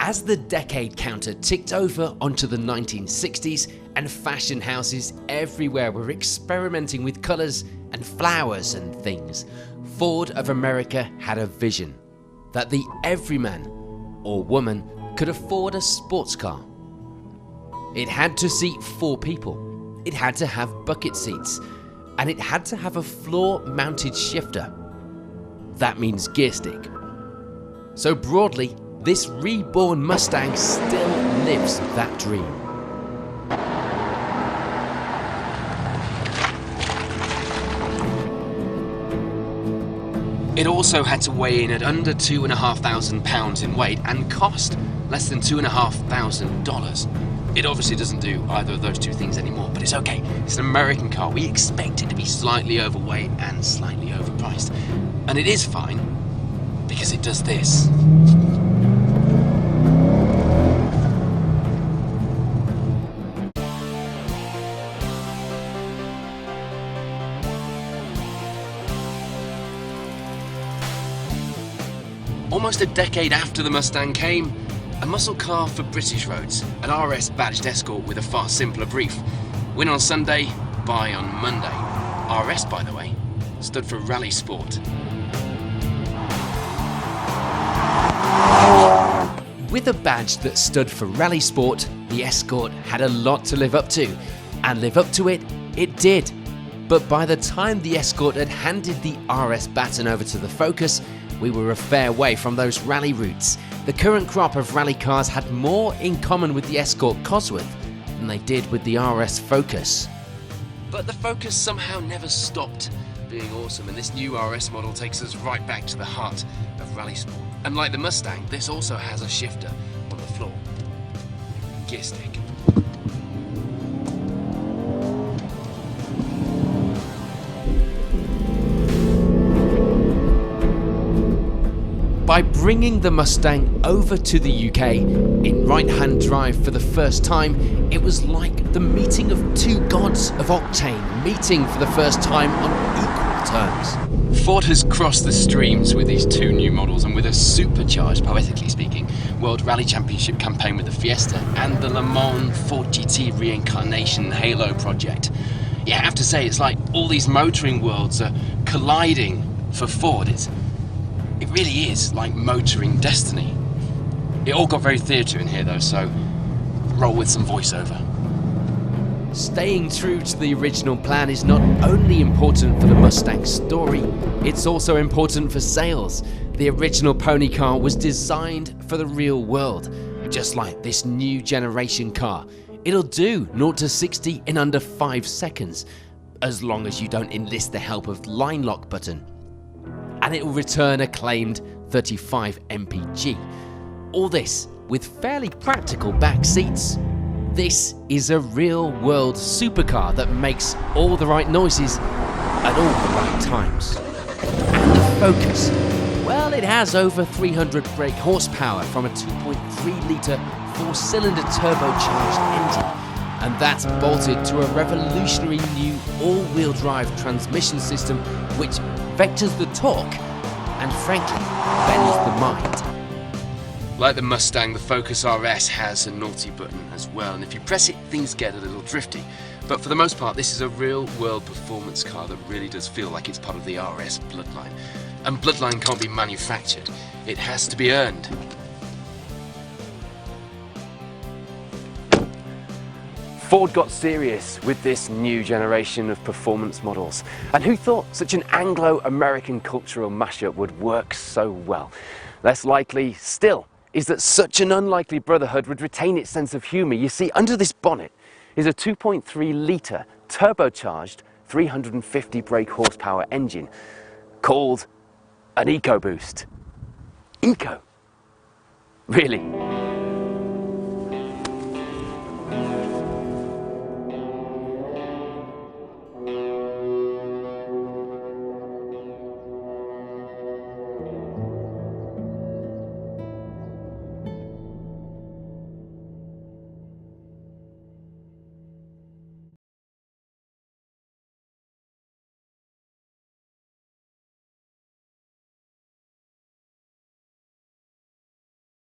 As the decade counter ticked over onto the 1960s and fashion houses everywhere were experimenting with colours and flowers and things, Ford of America had a vision that the everyman or woman could afford a sports car. It had to seat 4 people, it had to have bucket seats, and it had to have a floor-mounted shifter. That means gear stick. So broadly, this reborn Mustang still lives that dream. It also had to weigh in at under £2,500 in weight and cost less than $2,500. It obviously doesn't do either of those two things anymore, but it's okay. It's an American car. We expect it to be slightly overweight and slightly overpriced. And it is fine, because it does this. Almost a decade after the Mustang came, a muscle car for British roads, an RS badged Escort with a far simpler brief. Win on Sunday, buy on Monday. RS, by the way, stood for Rally Sport. With a badge that stood for Rally Sport, the Escort had a lot to live up to, and live up to it, it did. But by the time the Escort had handed the RS baton over to the Focus, we were a fair way from those rally routes. The current crop of rally cars had more in common with the Escort Cosworth than they did with the RS Focus. But the Focus somehow never stopped being awesome, and this new RS model takes us right back to the heart of rally sport. And like the Mustang, this also has a shifter on the floor. Gear stick. By bringing the Mustang over to the UK in right-hand drive for the first time, it was like the meeting of two gods of octane meeting for the first time on equal terms. Ford has crossed the streams with these two new models, and with a supercharged, poetically speaking, World Rally Championship campaign with the Fiesta and the Le Mans Ford GT reincarnation Halo project. Yeah, I have to say, it's like all these motoring worlds are colliding for Ford. It really is like motoring destiny. It all got very theatre in here though, so roll with some voiceover. Staying true to the original plan is not only important for the Mustang story, it's also important for sales. The original pony car was designed for the real world, just like this new generation car. It'll do 0 to 60 in under 5 seconds, as long as you don't enlist the help of the line lock button. And it will return a claimed 35 mpg. All this with fairly practical back seats. This is a real-world supercar that makes all the right noises at all the right times. And the Focus, well, it has over 300 brake horsepower from a 2.3-litre 4-cylinder turbocharged engine. And that's bolted to a revolutionary new all-wheel drive transmission system which vectors the torque and frankly bends the mind. Like the Mustang, the Focus RS has a naughty button as well, and if you press it, things get a little drifty. But for the most part, this is a real-world performance car that really does feel like it's part of the RS bloodline. And bloodline can't be manufactured, it has to be earned. Ford got serious with this new generation of performance models. And who thought such an Anglo-American cultural mashup would work so well? Less likely still is that such an unlikely brotherhood would retain its sense of humour. You see, under this bonnet is a 2.3-litre turbocharged 350 brake horsepower engine called an EcoBoost. Eco? Really?